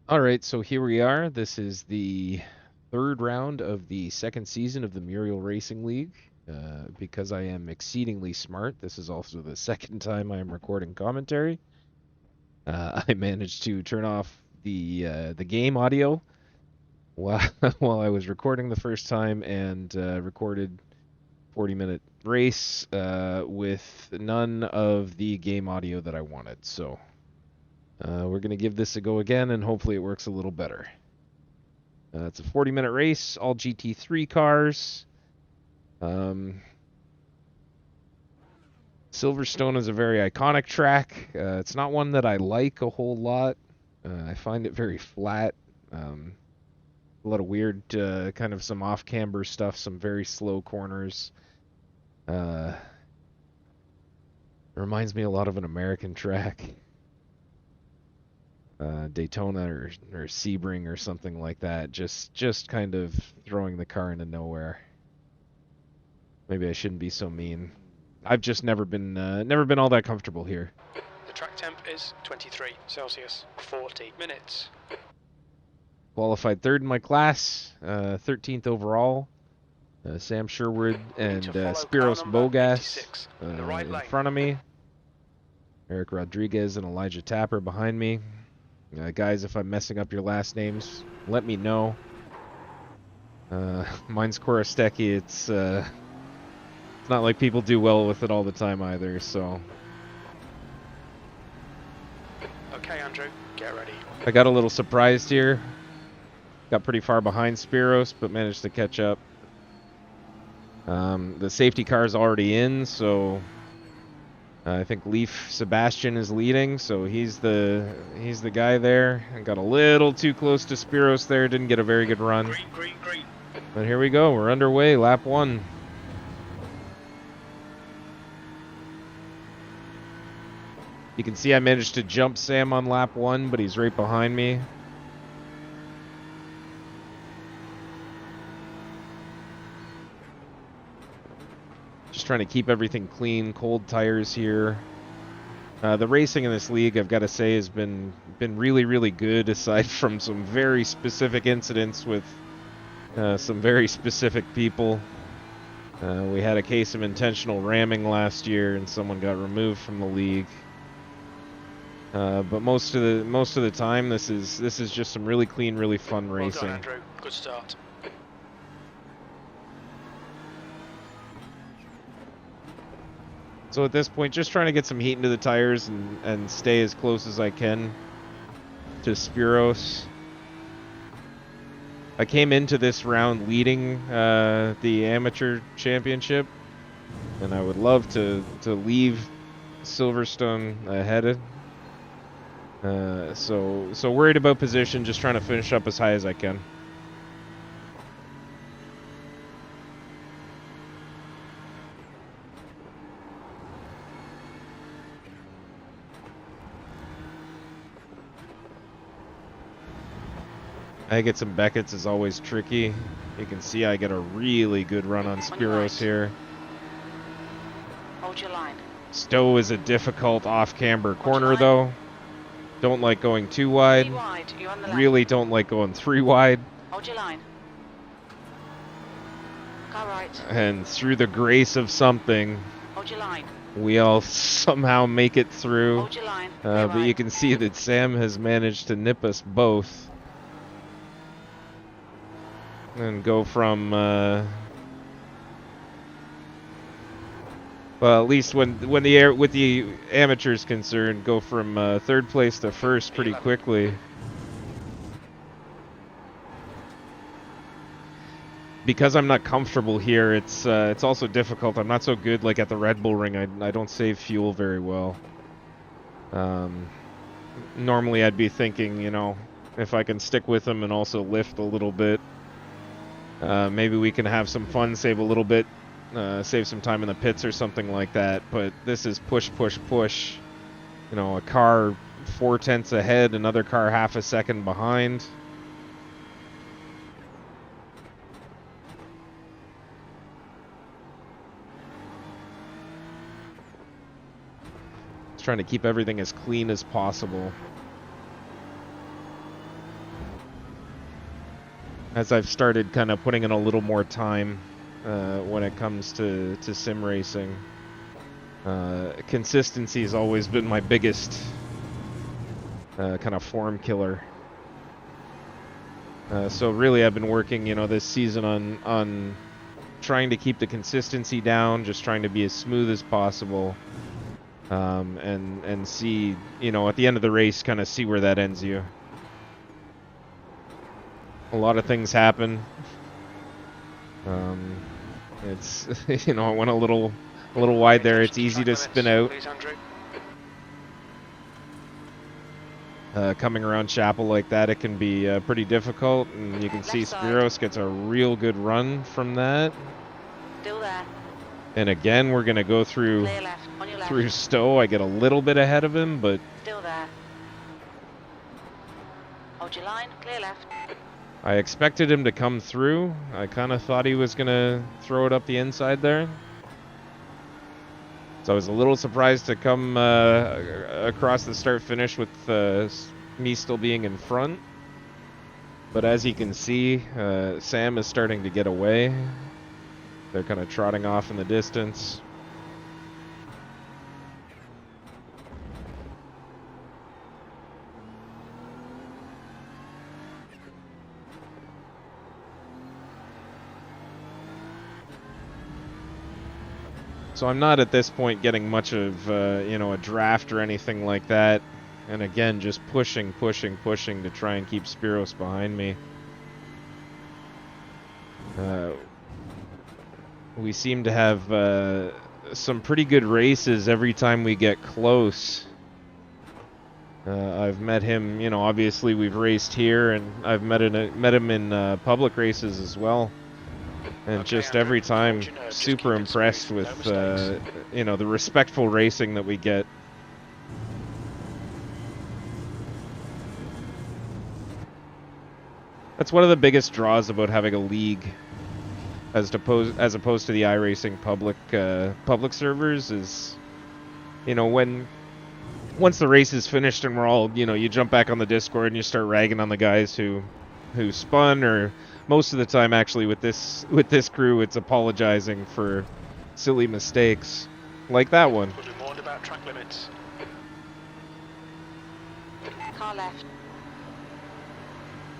All right, so here we are. This is the third round of the second season of the Muriel Racing League. Because I am exceedingly smart, this is also the second time I am recording commentary. I managed to turn off the game audio while while I was recording the first time and recorded 40-minute race with none of the game audio that I wanted. So we're gonna give this a go again, and hopefully it works a little better. It's a 40-minute race, all GT3 cars. Silverstone is a very iconic track. It's not one that I like a whole lot. I find it very flat. A lot of weird, kind of some off-camber stuff, some very slow corners. Reminds me a lot of an American track. Daytona or Sebring or something like that. Just kind of throwing the car into nowhere. Maybe I shouldn't be so mean. I've just never been all that comfortable here. The track temp is 23 Celsius, 40 minutes. Qualified third in my class, 13th overall. Sam Sherwood and Spiros Bogas in front of me. Eric Rodriguez and Elijah Tapper behind me. Guys, if I'm messing up your last names, let me know. Mine's Korostecki. It's not like people do well with it all the time either, so. Okay, Andrew, get ready. I got a little surprised here. Got pretty far behind Spiros, but managed to catch up. The safety car is already in, so I think Leaf Sebastian is leading, so he's the guy there. I got a little too close to Spiros there, didn't get a very good run. Green, green, green. But here we go, we're underway, lap 1. You can see I managed to jump Sam on lap 1, but he's right behind me. Just trying to keep everything clean, cold tires here. The racing in this league, I've got to say, has been really, really good, aside from some very specific incidents with some very specific people. We had a case of intentional ramming last year, and someone got removed from the league. But most of the time, this is just some really clean, really fun racing. Well done, Andrew. Good start. So at this point, just trying to get some heat into the tires and stay as close as I can to Spiros. I came into this round leading the amateur championship, and I would love to leave Silverstone ahead. So worried about position, just trying to finish up as high as I can. I get some Beckett's is always tricky. You can see I get a really good run on Spiros here. Hold your line. Stowe is a difficult off-camber corner though. Don't like going too wide. 3 wide. You're on the left. Really don't like going 3 wide. Hold your line. Car right. And through the grace of something, Hold your line. we all somehow make it through. Hold your line. But you can see that Sam has managed to nip us both. And go from, well, at least with the amateurs concerned, go from third place to first pretty quickly. Because I'm not comfortable here, it's also difficult. I'm not so good like at the Red Bull Ring. I don't save fuel very well. Normally I'd be thinking, you know, if I can stick with them and also lift a little bit, maybe we can have some fun, save a little bit, save some time in the pits or something like that. But this is push, push, push. You know, a car 4/10 ahead, another car half a second behind. Just trying to keep everything as clean as possible. as I've started kind of putting in a little more time when it comes to sim racing. Consistency has always been my biggest kind of form killer. So really, I've been working, this season on trying to keep the consistency down, just trying to be as smooth as possible, and see, at the end of the race, kind of see where that ends you. A lot of things happen. It's I went a little wide there. It's easy to spin out. Coming around Chapel like that, it can be pretty difficult, and you can see Spiros gets a real good run from that. Still there. And again, we're gonna go through Stowe. I get a little bit ahead of him, but still there. Hold your line, clear left. I expected him to come through. I kind of thought he was gonna throw it up the inside there. So I was a little surprised to come across the start finish with me still being in front. But as you can see, Sam is starting to get away. They're kind of trotting off in the distance. So I'm not at this point getting much of, a draft or anything like that. And again, just pushing to try and keep Spiros behind me. We seem to have some pretty good races every time we get close. I've met him, obviously we've raced here, and I've met him in public races as well. And okay, just every time, super impressed with, the respectful racing that we get. That's one of the biggest draws about having a league, as opposed to the iRacing public servers, is, once the race is finished and we're all, you jump back on the Discord and you start ragging on the guys who spun, or most of the time, actually, with this crew, it's apologizing for silly mistakes, like that one. We'll be warned about track limits. Car left.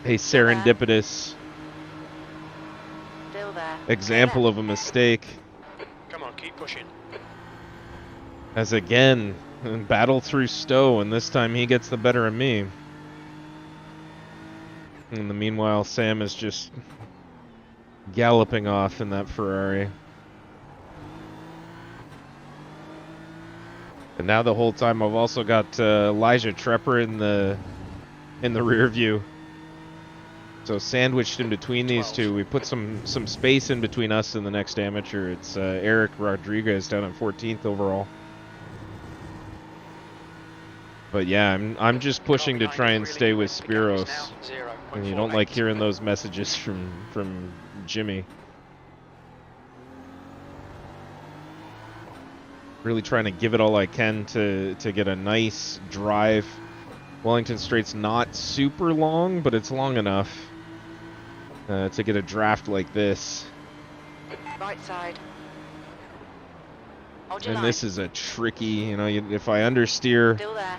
A serendipitous Still there. example of a mistake. Come on, keep pushing. As again, battle through Stowe, and this time he gets the better of me. In the meanwhile, Sam is just galloping off in that Ferrari. And now the whole time I've also got Elijah Trepper in the rear view. So sandwiched in between these two, we put some space in between us and the next amateur. It's Eric Rodriguez down at 14th overall. But yeah, I'm just pushing to try and stay with Spiros. And you don't like hearing those messages from Jimmy. Really trying to give it all I can to get a nice drive. Wellington Straight's not super long, but it's long enough to get a draft like this. Right side. And this is a tricky, if I understeer, Still there.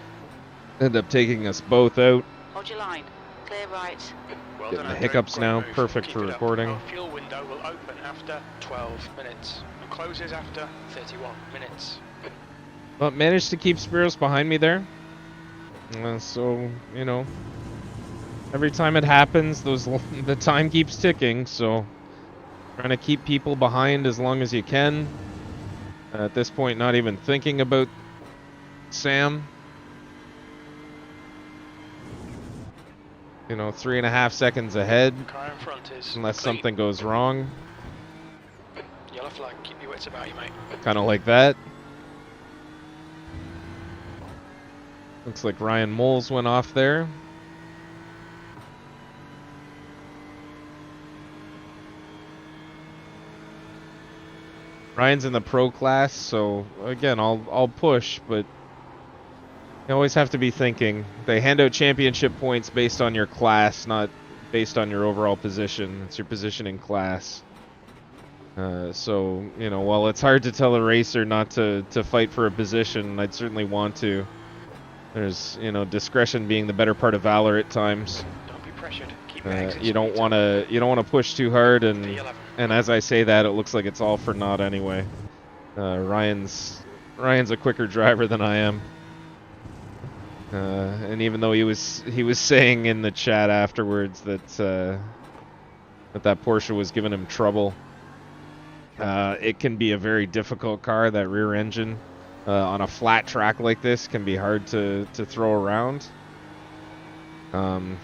end up taking us both out. Hold your line. Clear right. Well Getting done, the hiccups now, move. perfect Keep for it up. recording. Our fuel window will open after 12 minutes and closes after 31 minutes. But managed to keep Spiros behind me there. So, every time it happens, the time keeps ticking, so trying to keep people behind as long as you can. At this point, not even thinking about Sam. 3.5 seconds ahead, Car in front is unless clean. something goes wrong. Yellow flag, keep your wits about you, mate. Kind of like that. Looks like Ryan Moles went off there. Ryan's in the pro class, so again, I'll push, but you always have to be thinking. They hand out championship points based on your class, not based on your overall position. It's your position in class. So, you know, while it's hard to tell a racer not to fight for a position, I'd certainly want to. There's, you know, discretion being the better part of valor at times. Don't be pressured. Keep your exit You don't speeds want up. to push too hard, P11. and as I say that, it looks like it's all for naught anyway. Ryan's a quicker driver than I am. And even though he was saying in the chat afterwards that that Porsche was giving him trouble, it can be a very difficult car. That rear engine on a flat track like this can be hard to throw around. The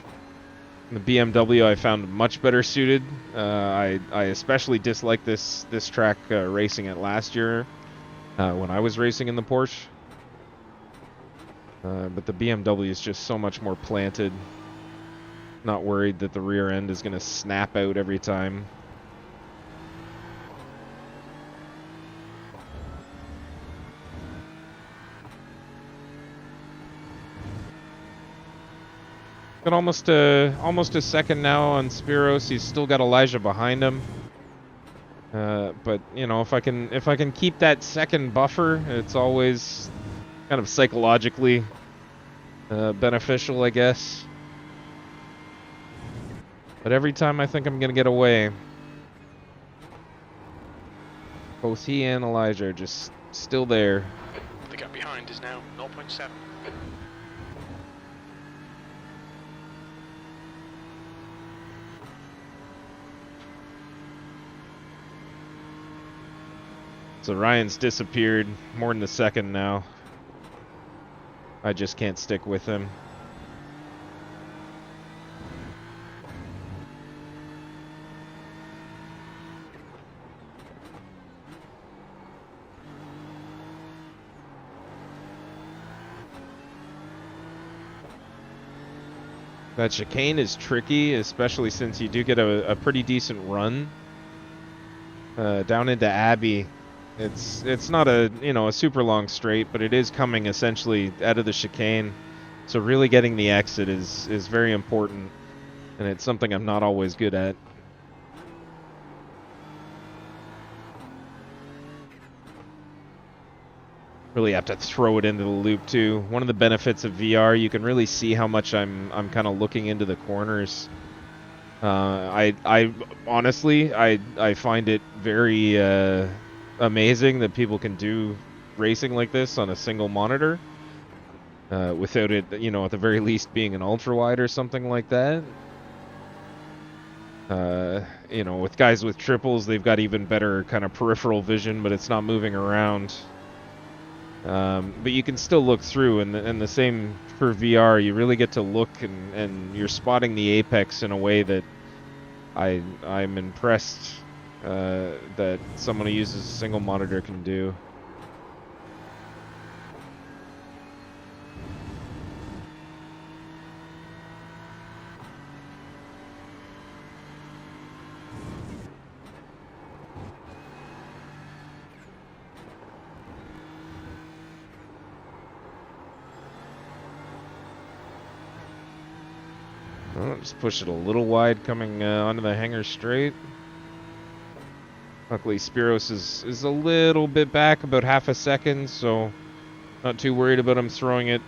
BMW I found much better suited. I especially dislike this track racing it last year when I was racing in the Porsche. But the BMW is just so much more planted. Not worried that the rear end is going to snap out every time. Got almost a second now on Spiros. He's still got Elijah behind him. But you know, if I can keep that second buffer, it's always kind of psychologically beneficial, I guess. But every time I think I'm gonna get away, both he and Elijah are just still there. The gap behind is now 0.7. So Ryan's disappeared more than a second now. I just can't stick with him. That chicane is tricky, especially since you do get a pretty decent run down into Abbey. It's not a super long straight, but it is coming essentially out of the chicane. So really getting the exit is very important, and it's something I'm not always good at. Really have to throw it into the loop too. One of the benefits of VR, you can really see how much I'm kind of looking into the corners. I honestly I find it very amazing that people can do racing like this on a single monitor without it, you know, at the very least being an ultra wide or something like that. You know, with guys with triples, they've got even better kind of peripheral vision, but it's not moving around. But you can still look through, and the same for VR. You really get to look, and you're spotting the apex in a way that I'm impressed that someone who uses a single monitor can do. Oh, just push it a little wide coming onto the hangar straight. Luckily, Spiros is a little bit back, about half a second, so not too worried about him throwing it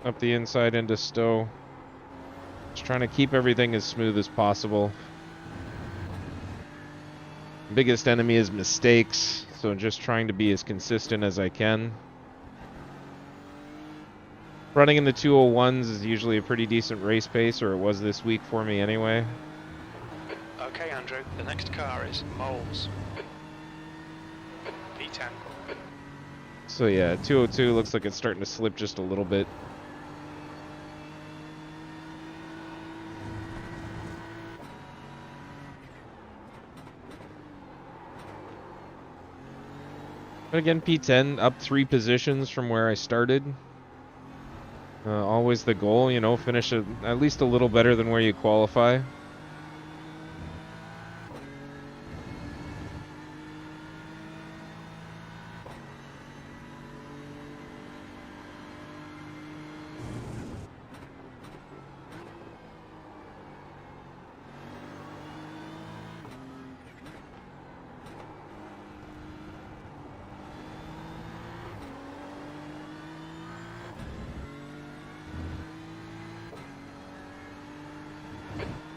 up the inside into Stowe. Just trying to keep everything as smooth as possible. Biggest enemy is mistakes, so just trying to be as consistent as I can. Running in the 201s is usually a pretty decent race pace, or it was this week for me anyway. Okay, Andrew, the next car is Moles. P10. So yeah, 202 looks like it's starting to slip just a little bit. But again, P10 up 3 positions from where I started. Always the goal, you know, finish at least a little better than where you qualify.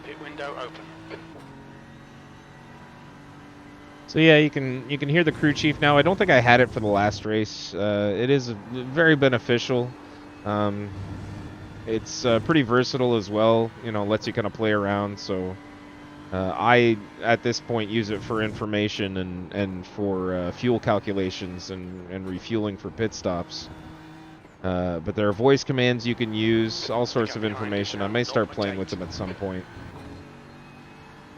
Pit window open. So yeah, you can hear the crew chief now. I don't think I had it for the last race. It is very beneficial. It's pretty versatile as well. You know, lets you kind of play around. So I at this point use it for information and for fuel calculations and refueling for pit stops. But there are voice commands you can use, all sorts of information. I may start playing with them at some point.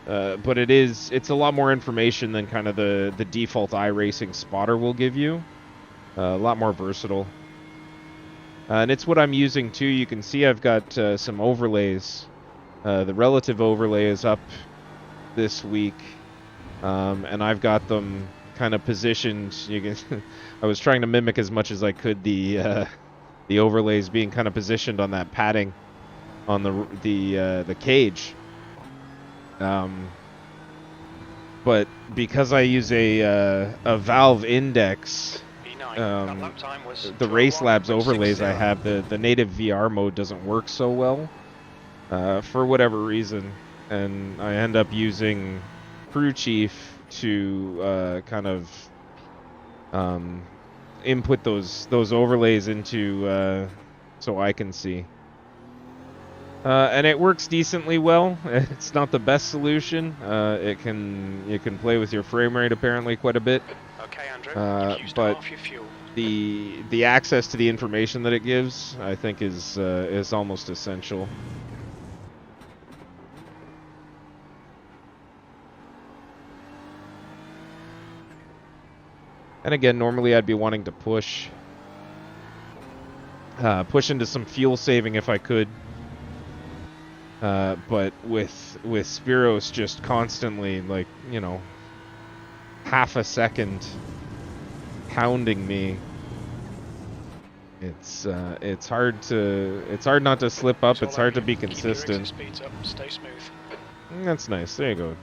But it's a lot more information than kind of the default iRacing spotter will give you. A lot more versatile. And it's what I'm using too. You can see I've got some overlays. The relative overlay is up this week. And I've got them kind of positioned. You can I was trying to mimic as much as I could the overlays being kind of positioned on that padding on the cage. But because I use a valve index, the Race Labs overlays I have, the native VR mode doesn't work so well for whatever reason, and I end up using Crew Chief to kind of input those overlays into so I can see. And it works decently well. It's not the best solution. You can play with your frame rate apparently quite a bit. Okay, Andrew. But half your fuel. the access to the information that it gives, I think, is almost essential. And again, normally I'd be wanting to push into some fuel saving if I could. But with Spiros just constantly, like, you know, half a second pounding me, it's hard not to slip up. It's hard to be consistent. Stay smooth. That's nice. There you go.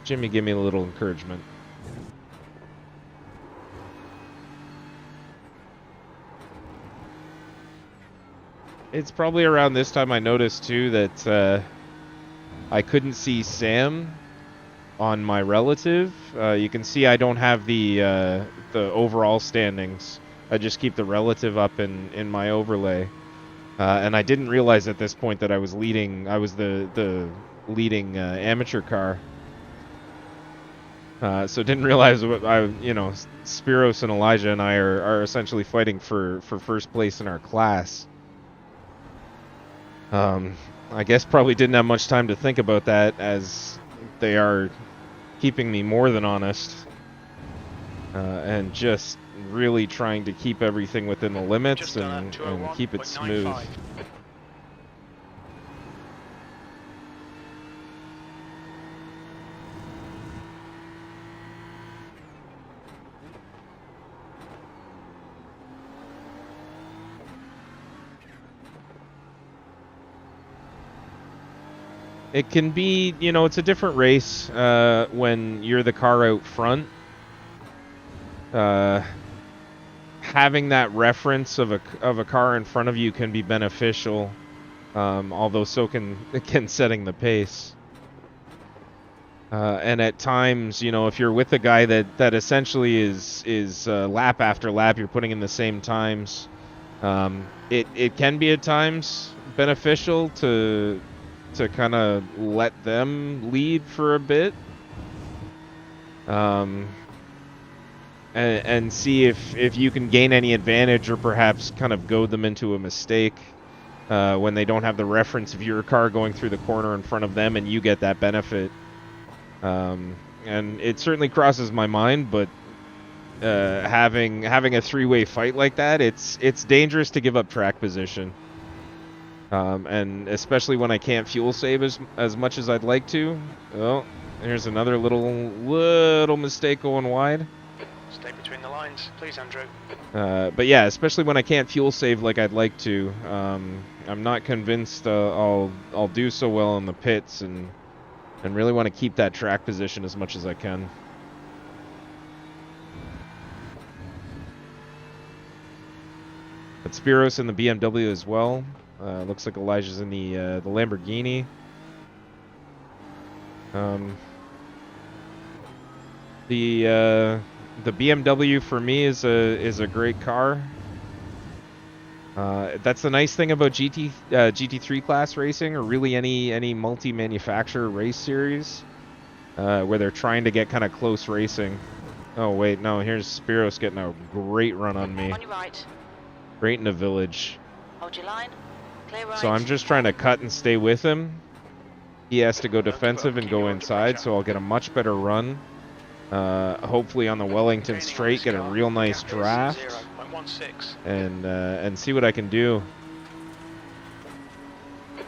Jimmy, give me a little encouragement. It's probably around this time I noticed too that I couldn't see Sam on my relative. You can see I don't have the overall standings. I just keep the relative up in my overlay, and I didn't realize at this point that I was leading. I was the leading amateur car. So didn't realize Spiros and Elijah and I are essentially fighting for first place in our class. I guess probably didn't have much time to think about that, as they are keeping me more than honest, and just really trying to keep everything within the limits and keep it smooth. It can be, it's a different race when you're the car out front. Having that reference of a car in front of you can be beneficial, although so can setting the pace. And at times, if you're with a guy that essentially is lap after lap, you're putting in the same times. It can be at times beneficial to kind of let them lead for a bit, and see if you can gain any advantage, or perhaps kind of goad them into a mistake when they don't have the reference of your car going through the corner in front of them, and you get that benefit. And it certainly crosses my mind, but having a three-way fight like that, it's dangerous to give up track position. And especially when I can't fuel save as much as I'd like to. Oh, there's another little mistake going wide. Stay between the lines, please, Andrew. But yeah, especially when I can't fuel save like I'd like to. I'm not convinced I'll do so well in the pits, and really want to keep that track position as much as I can. But Spiros in the BMW as well. Looks like Elijah's in the Lamborghini. The BMW for me is a great car. That's the nice thing about GT3 class racing, or really any multi-manufacturer race series, where they're trying to get kind of close racing. Oh wait, no, here's Spiros getting a great run on me. On your right. Right in the village. Hold your line. Clear right. So I'm just trying to cut and stay with him. He has to go defensive and go inside, so I'll get a much better run. Hopefully on the Wellington straight, get a real nice draft, and see what I can do.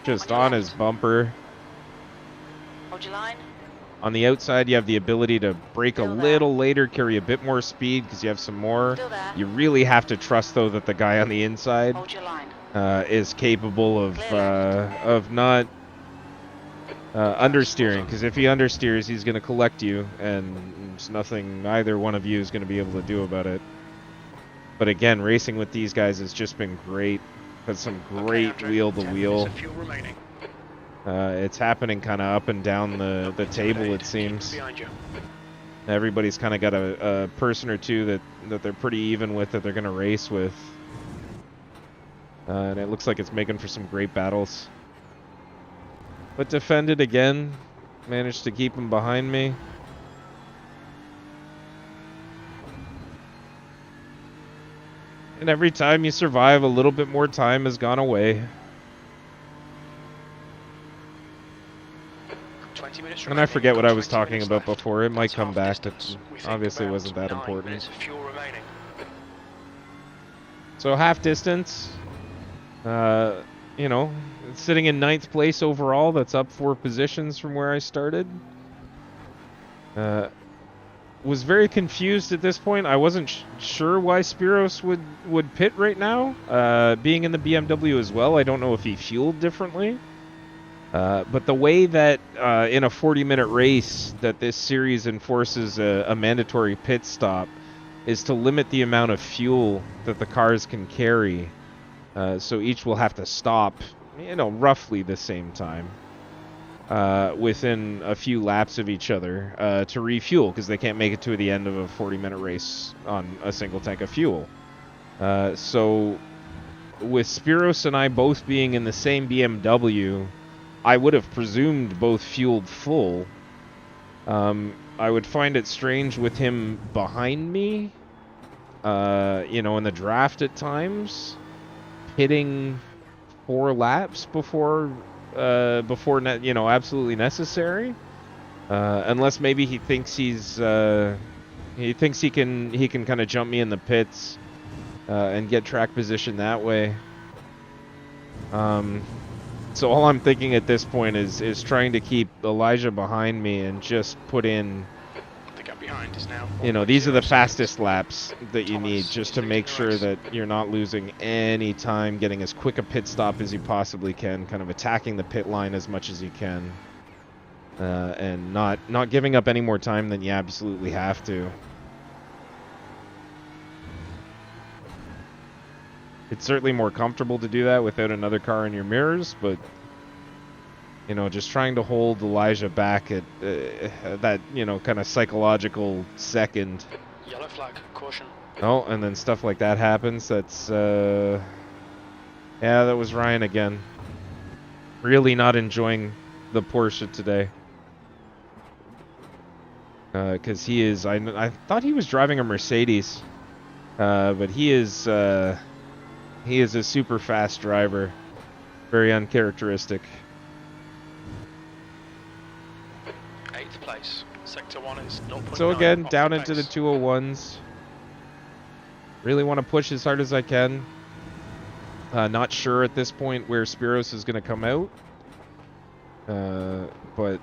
Just on his bumper. Hold your line. On the outside, you have the ability to brake a little later, carry a bit more speed because you have some more. You really have to trust, though, that the guy on the inside is capable of not understeering, because if he understeers, he's going to collect you, and there's nothing either one of you is going to be able to do about it. But again, racing with these guys has just been great. Had some great wheel-to-wheel. It's happening kind of up and down the table, it seems. Everybody's kind of got a person or two that they're pretty even with, that they're going to race with. And it looks like it's making for some great battles. But defended again. Managed to keep him behind me. And every time you survive, a little bit more time has gone away. 20 minutes and I forget what I was talking about before. It might come back, but obviously it wasn't that important. So half distance. You know, sitting in 9th place overall. That's up 4 positions from where I started. Was very confused at this point. I wasn't sure why Spiros would pit right now. Being in the BMW as well, I don't know if he fueled differently. But the way that in a 40-minute race that this series enforces a mandatory pit stop is to limit the amount of fuel that the cars can carry. So each will have to stop, you know, roughly the same time. Within a few laps of each other to refuel, because they can't make it to the end of a 40-minute race on a single tank of fuel. So with Spiros and I both being in the same BMW, I would have presumed both fueled full. I would find it strange with him behind me, you know, in the draft at times, hitting 4 laps before you know, absolutely necessary, unless maybe he thinks he can kind of jump me in the pits and get track position that way. So all I'm thinking at this point is trying to keep Elijah behind me and just put in, the gap behind is now, you know, these are the fastest laps that you need, just to make sure that you're not losing any time, getting as quick a pit stop as you possibly can, kind of attacking the pit line as much as you can, and not giving up any more time than you absolutely have to. It's certainly more comfortable to do that without another car in your mirrors, but you know, just trying to hold Elijah back at that, you know, kind of psychological second. Yellow flag, caution. Oh, and then stuff like that happens. That's, yeah, that was Ryan again. Really not enjoying the Porsche today. Because he is, I thought he was driving a Mercedes. But he is a super fast driver. Very uncharacteristic. 8th place. Sector 1 is 0.9. So again, down into the 201s. Really want to push as hard as I can. Not sure at this point where Spiros is going to come out. But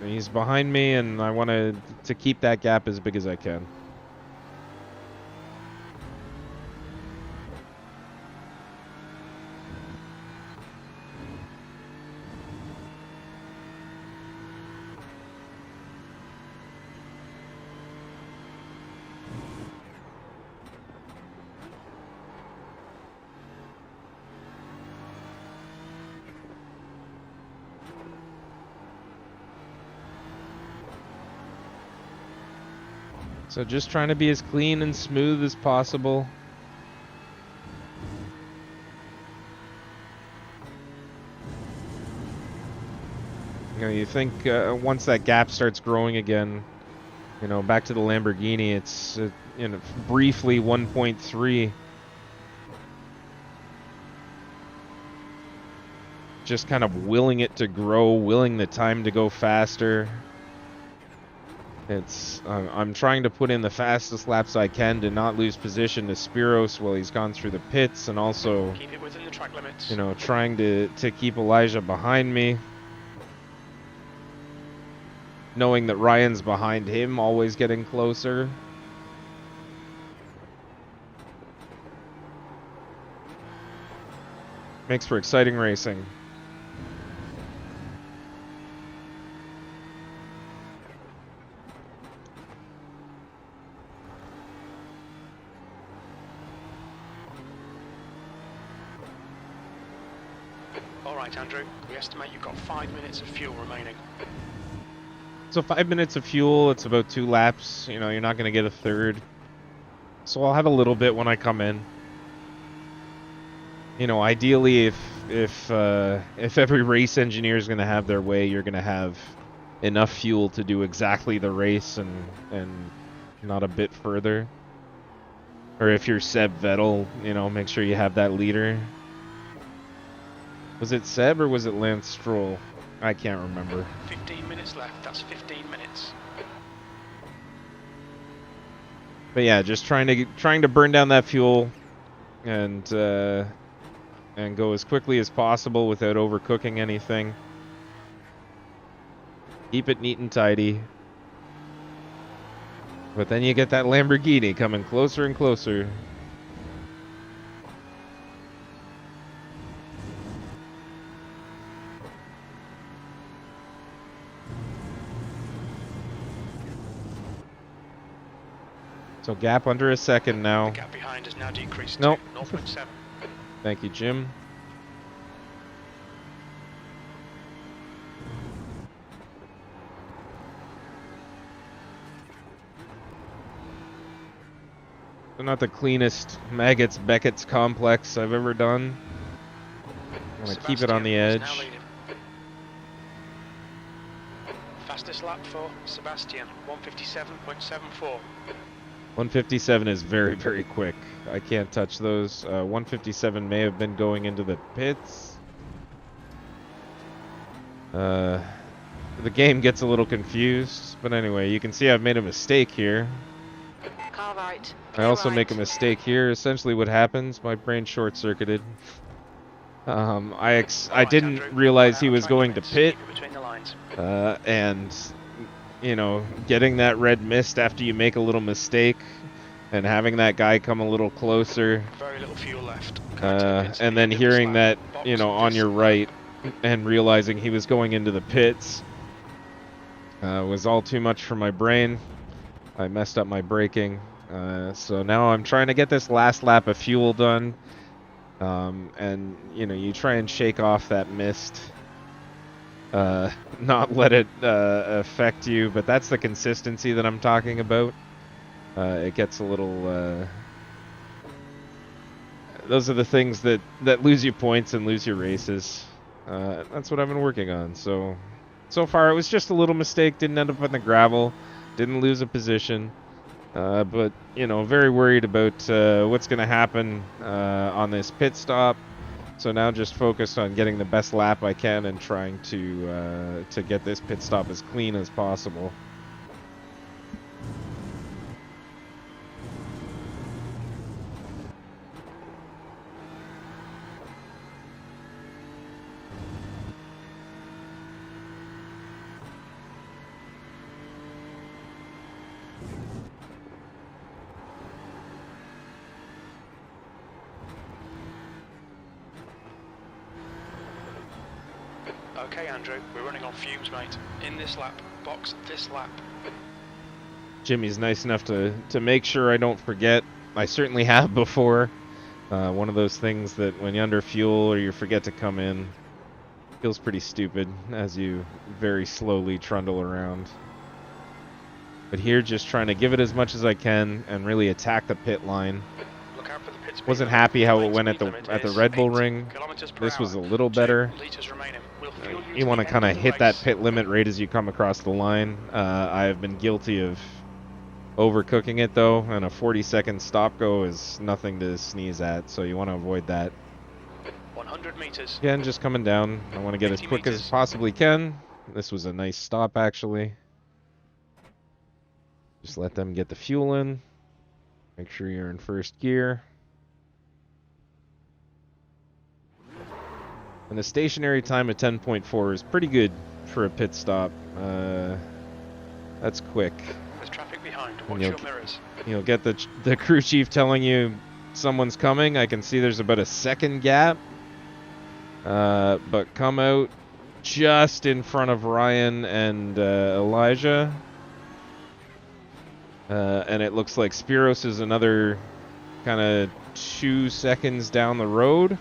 he's behind me, and I want to keep that gap as big as I can. So just trying to be as clean and smooth as possible. You know, you think once that gap starts growing again, you know, back to the Lamborghini, it's you know, briefly 1.3. Just kind of willing it to grow, willing the time to go faster. It's I'm trying to put in the fastest laps I can to not lose position to Spiros while he's gone through the pits, and also Keep it within the track limits. you know, trying to keep Elijah behind me. Knowing that Ryan's behind him, always getting closer. Makes for exciting racing. All right, Andrew. We estimate you've got 5 minutes of fuel remaining. So 5 minutes of fuel, it's about 2 laps. You know, you're not going to get a third. So I'll have a little bit when I come in. You know, ideally, if every race engineer is going to have their way, you're going to have enough fuel to do exactly the race and not a bit further. Or if you're Seb Vettel, you know, make sure you have that leader. Was it Seb or was it Lance Stroll? I can't remember. 15 minutes left. That's 15 minutes. But yeah, just trying to burn down that fuel and go as quickly as possible without overcooking anything. Keep it neat and tidy. But then you get that Lamborghini coming closer and closer. So gap under a second now. The gap behind has now decreased Nope. to 0.7. Thank you, Jim. So not the cleanest Maggots Beckett's complex I've ever done. I'm gonna keep it on the Sebastian is now edge. leading. Fastest lap for Sebastian, 157.74. 157 is very, very quick. I can't touch those. 157 may have been going into the pits. The game gets a little confused, but anyway, you can see I've made a mistake here. Car right. I also right. make a mistake here. Essentially what happens, my brain short-circuited. I didn't Andrew, realize he out was track going to limits. pit, Keep it between the lines. and you know, getting that red mist after you make a little mistake, and having that guy come a little closer, Very little fuel left. and then hearing that, you know, on your right, and realizing he was going into the pits, was all too much for my brain. I messed up my braking, so now I'm trying to get this last lap of fuel done, and you know, you try and shake off that mist, not let it affect you, but that's the consistency that I'm talking about. It gets a little those are the things that lose you points and lose your races. That's what I've been working on. So far it was just a little mistake, didn't end up in the gravel, didn't lose a position, but you know, very worried about what's going to happen on this pit stop. So now just focused on getting the best lap I can and trying to get this pit stop as clean as possible. Okay, Andrew, we're running on fumes, mate. In this lap, box this lap. Jimmy's nice enough to make sure I don't forget. I certainly have before. One of those things that when you're under fuel or you forget to come in, feels pretty stupid as you very slowly trundle around. But here, just trying to give it as much as I can and really attack the pit line. Look out for the pit speed Wasn't limit. happy The how it main went speed limit at the is Red Bull 80 ring. kilometers per This was hour. a little 2 better. liters remaining. We'll fuel you You to want the to end kind of of the hit that race. pit limit right as you come across the line. I have been guilty of overcooking it though, and a 40-second stop go is nothing to sneeze at, so you want to avoid that. 100 meters. Again, just coming down. I want to get as 80 quick as meters. possibly can. This was a nice stop, actually. Just let them get the fuel in. Make sure you're in first gear. And the stationary time of 10.4 is pretty good for a pit stop. That's quick. There's traffic behind. Watch And your mirrors. you'll get the crew chief telling you someone's coming. I can see there's about a second gap. But come out just in front of Ryan and Elijah. And it looks like Spiros is another kind of 2 seconds down the road.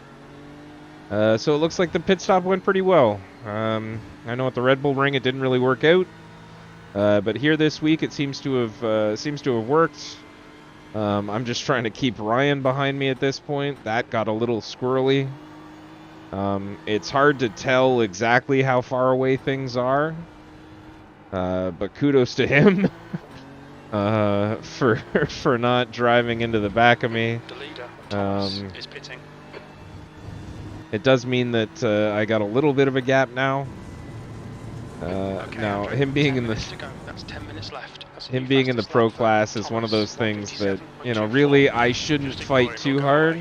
So it looks like the pit stop went pretty well. I know at the Red Bull ring it didn't really work out. But here this week it seems to have worked. I'm just trying to keep Ryan behind me at this point. That got a little squirrely. It's hard to tell exactly how far away things are. But kudos to him for not driving into the back of me. The leader, Thomas, is pitting. It does mean that I got a little bit of a gap now. Okay, Now, Andrew, him being 10 in the minutes to go. That's 10 minutes left. That's him new being in the fastest pro lap for class is one of Thomas, those things that, 157.24. really I shouldn't Just ignore fight it, too it'll go hard.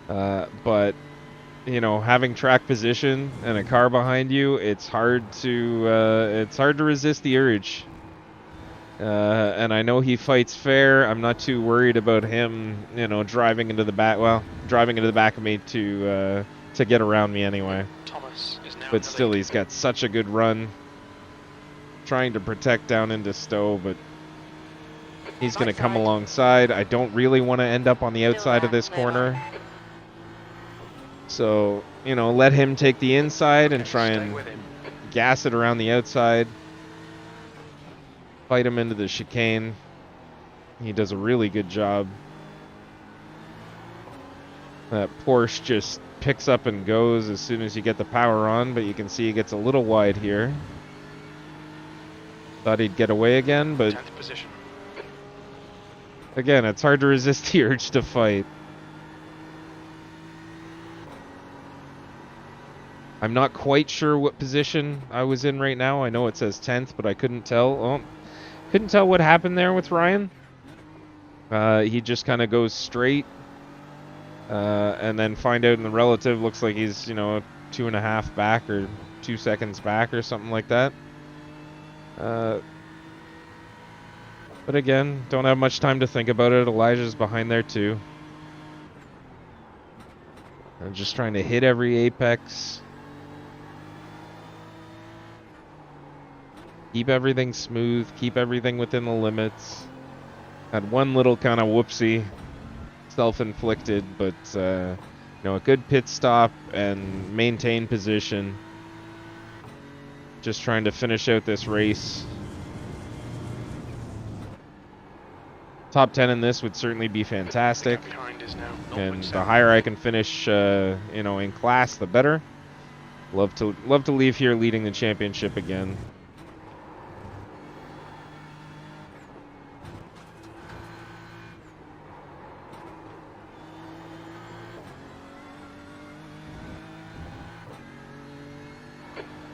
away. But having track position and a car behind you, it's hard to resist the urge. And I know he fights fair. I'm not too worried about him, driving into the back of me to get around me anyway. Thomas is now in But the still, lead. he's got such a good run. Trying to protect down into Stowe, but he's going to come Outside. alongside. I don't really want to end up on the Still outside of there, this clear corner. line. So, let him take the inside and Okay, try stay and with him. gas it around the outside. Fight him into the chicane. He does a really good job. That Porsche just picks up and goes as soon as you get the power on, but you can see he gets a little wide here. Thought he'd get away again, but 10th position. again, it's hard to resist the urge to fight. I'm not quite sure what position I was in right now. I know it says 10th, but I couldn't tell. Oh, couldn't tell what happened there with Ryan. He just kind of goes straight, and then find out in the relative. Looks like he's 2.5 back or 2 seconds back or something like that. But again, don't have much time to think about it. Elijah's behind there too. I'm just trying to hit every apex. Keep everything smooth. Keep everything within the limits. Had one little kind of whoopsie. Self-inflicted, but a good pit stop and maintain position. Just trying to finish out this race. Top 10 in this would certainly be fantastic. The gap behind is now And 0.7. the higher I can finish, in class, the better. Love to leave here leading the championship again.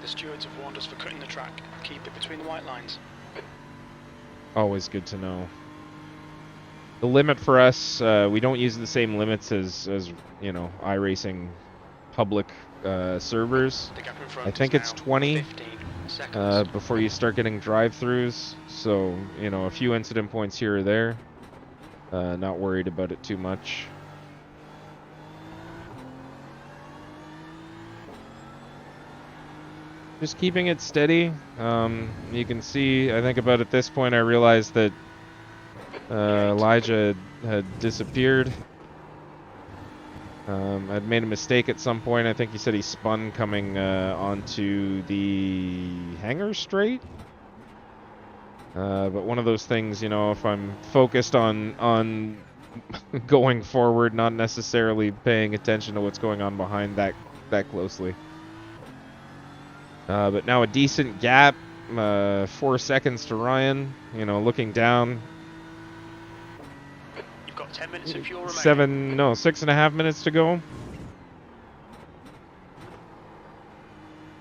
The stewards have warned us for cutting the track. Keep it between the white lines. Always good to know. The limit for us, we don't use the same limits as iRacing public servers. The gap in front I think is it's now 20 15 seconds. before you start getting drive-throughs. So, a few incident points here or there. Not worried about it too much. Just keeping it steady. You can see, I think about at this point I realized that Elijah had disappeared. I'd made a mistake at some point. I think he said he spun coming onto the hangar straight. But one of those things, you know, if I'm focused on going forward, not necessarily paying attention to what's going on behind that closely. But now a decent gap, 4 seconds to Ryan. You know, looking down. You've got 10 minutes of fuel remaining. 6.5 minutes to go.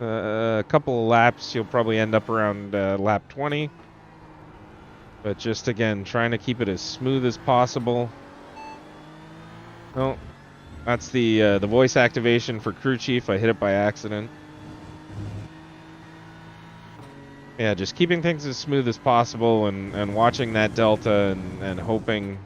A couple of laps, you'll probably end up around lap 20. But just again, trying to keep it as smooth as possible. Oh, that's the voice activation for crew chief. I hit it by accident. Yeah, just keeping things as smooth as possible and watching that delta and hoping.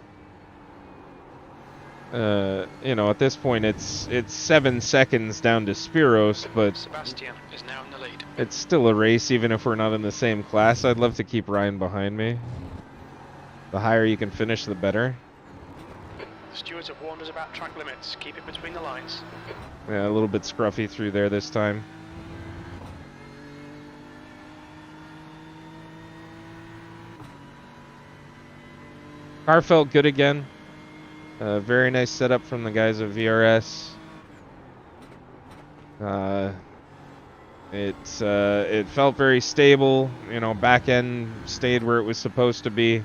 You know, at this point it's 7 seconds down to Spiros, but Sebastian is now in the lead. it's still a race, even if we're not in the same class. I'd love to keep Ryan behind me. The higher you can finish, the better. The stewards have warned us about track limits. Keep it between the lines. Yeah, a little bit scruffy through there this time. Car felt good again. Very nice setup from the guys at VRS. It felt very stable. You know, back end stayed where it was supposed to be.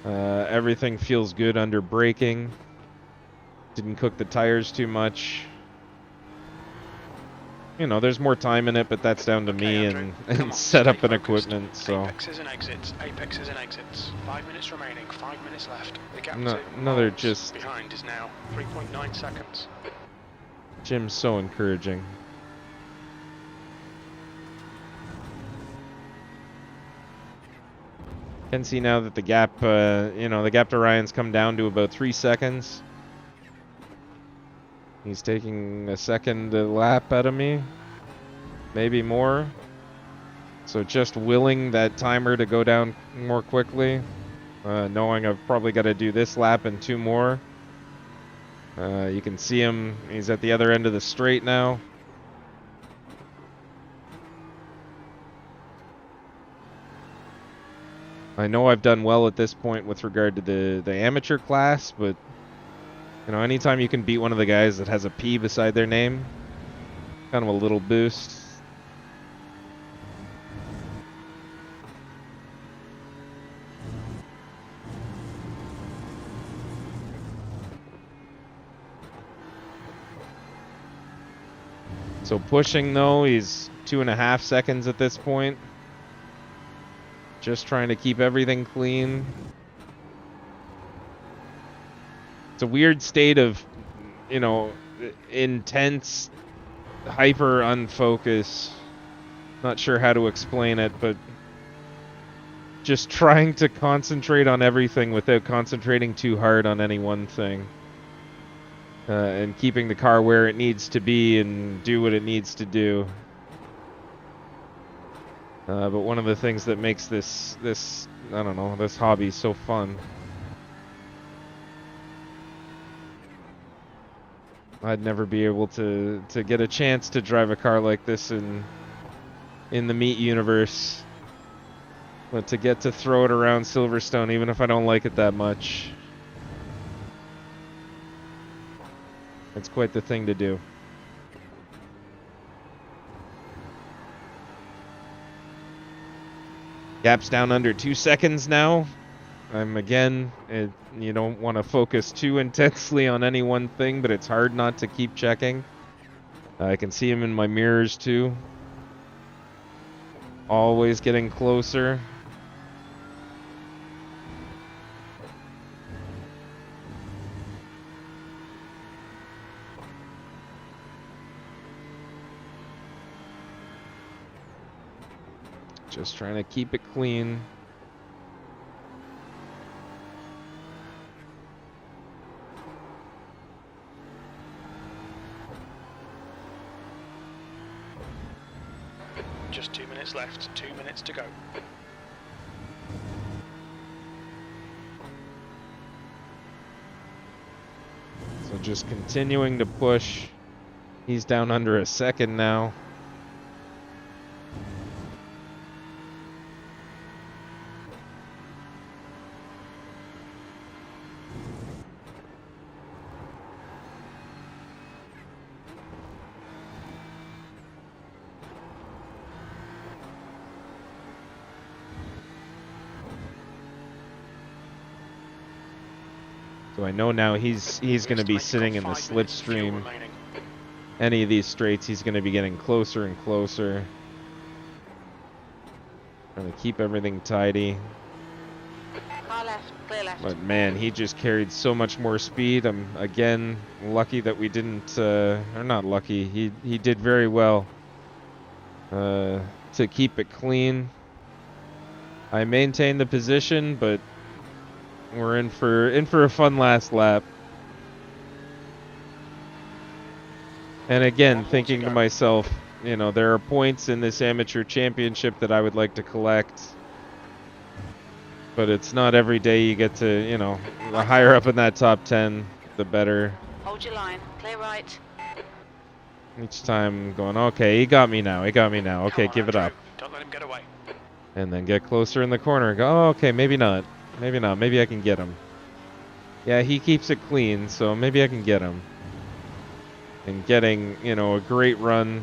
Everything feels good under braking. Didn't cook the tires too much. You know, there's more time in it, but that's down to me and setup and equipment. So Apexes and exits. Apexes and exits. 5 minutes remaining. 5 minutes left. The gap another just behind is now 3.9 seconds. Jim's so encouraging. Can see now that the gap, you know, the gap to Ryan's come down to about 3 seconds. He's taking a second lap out of me, maybe more. So just willing that timer to go down more quickly, knowing I've probably got to do this lap and 2 more. You can see him, he's at the other end of the straight now. I know I've done well at this point with regard to the amateur class, but you know, anytime you can beat one of the guys that has a P beside their name, kind of a little boost. So pushing though, he's 2.5 seconds at this point. Just trying to keep everything clean. It's a weird state of, you know, intense, hyper unfocus. Not sure how to explain it, but just trying to concentrate on everything without concentrating too hard on any one thing. And keeping the car where it needs to be and do what it needs to do. But one of the things that makes this I don't know, this hobby so fun. I'd never be able to get a chance to drive a car like this in the meat universe. But to get to throw it around Silverstone, even if I don't like it that much, it's quite the thing to do. Gap's down under 2 seconds now. I'm again, you don't want to focus too intensely on any one thing, but it's hard not to keep checking. I can see him in my mirrors too. Always getting closer. Just trying to keep it clean. Just 2 minutes left, 2 minutes to go. So just continuing to push. He's down under a second now. So I know now he's going to be sitting in the slipstream. Any of these straights, he's going to be getting closer and closer. Trying to keep everything tidy. Car left, clear left. But man, he just carried so much more speed. I'm again lucky that we didn't, or not lucky. He did very well to keep it clean. I maintained the position, but we're in for a fun last lap. And again, thinking to myself, you know, there are points in this amateur championship that I would like to collect. But it's not every day you get to, you know, the higher up in that top 10, the better. Hold your line, clear right. Each time going, okay, he got me now, he got me now. Okay, give it up. Don't let him get away. And then get closer in the corner. Go, oh, okay, maybe not. Maybe not. Maybe I can get him. Yeah, he keeps it clean, so maybe I can get him. And getting, you know, a great run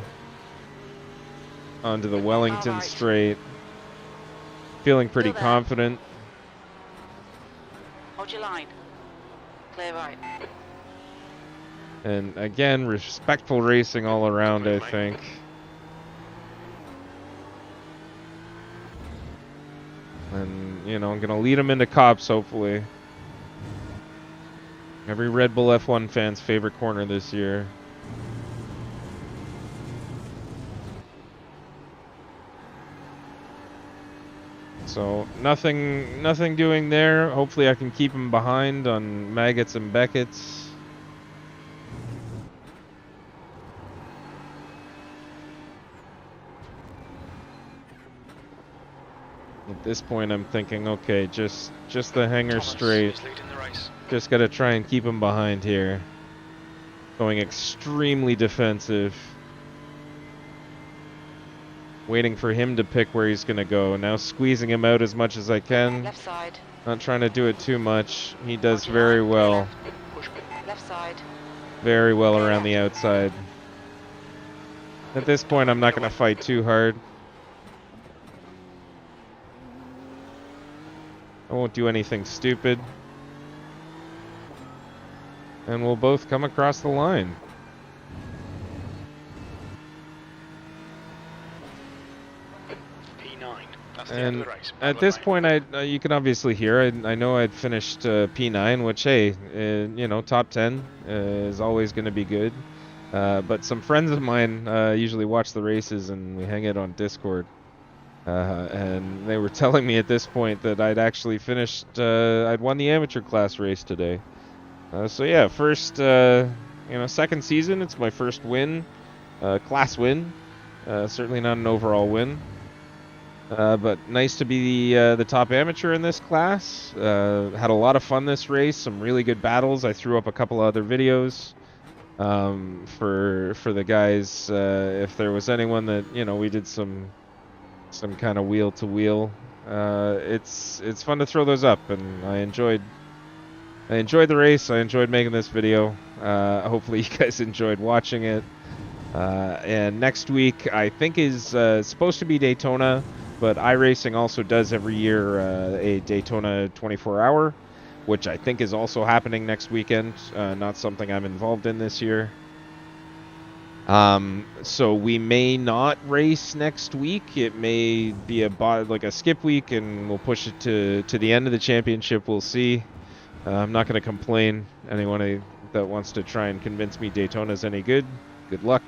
onto the Wellington straight. Feeling pretty confident. Hold your line. Clear right. And again, respectful racing all around, I think. And, you know, I'm going to lead him into cops, hopefully. Every Red Bull F1 fan's favorite corner this year. So nothing doing there. Hopefully I can keep him behind on Maggots and Beckett's. At this point I'm thinking, okay, just the hanger straight. Just gotta try and keep him behind here. Going extremely defensive. Waiting for him to pick where he's gonna go. Now squeezing him out as much as I can. Left side. Not trying to do it too much. He does very well. Left side. Very well around the outside. At this point, I'm not gonna fight too hard. I won't do anything stupid. And we'll both come across the line. And at this point, you can obviously hear, I know I'd finished P9, which, hey, you know, top 10 is always going to be good. But some friends of mine usually watch the races, and we hang out on Discord. And they were telling me at this point that I'd actually finished, I'd won the amateur class race today. So yeah, first, you know, second season, it's my first win, class win. Certainly not an overall win. But nice to be the top amateur in this class. Had a lot of fun this race, some really good battles. I threw up a couple other videos for the guys. If there was anyone that, you know, we did some kind of wheel to wheel. It's fun to throw those up, and I enjoyed the race. I enjoyed making this video. Hopefully you guys enjoyed watching it. And next week I think is supposed to be Daytona. But iRacing also does every year a Daytona 24-hour, which I think is also happening next weekend. Not something I'm involved in this year. So we may not race next week. It may be like a skip week, and we'll push it to the end of the championship. We'll see. I'm not going to complain. Anyone that wants to try and convince me Daytona's any good, good luck.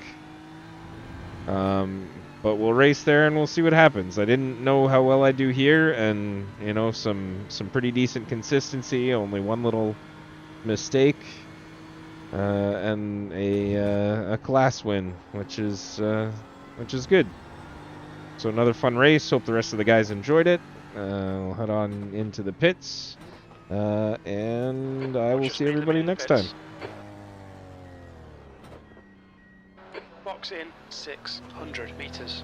But we'll race there and we'll see what happens. I didn't know how well I do here, and you know, some pretty decent consistency. Only one little mistake, and a class win, which is good. So another fun race. Hope the rest of the guys enjoyed it. We'll head on into the pits, and I will see everybody next time. Box in 600 meters.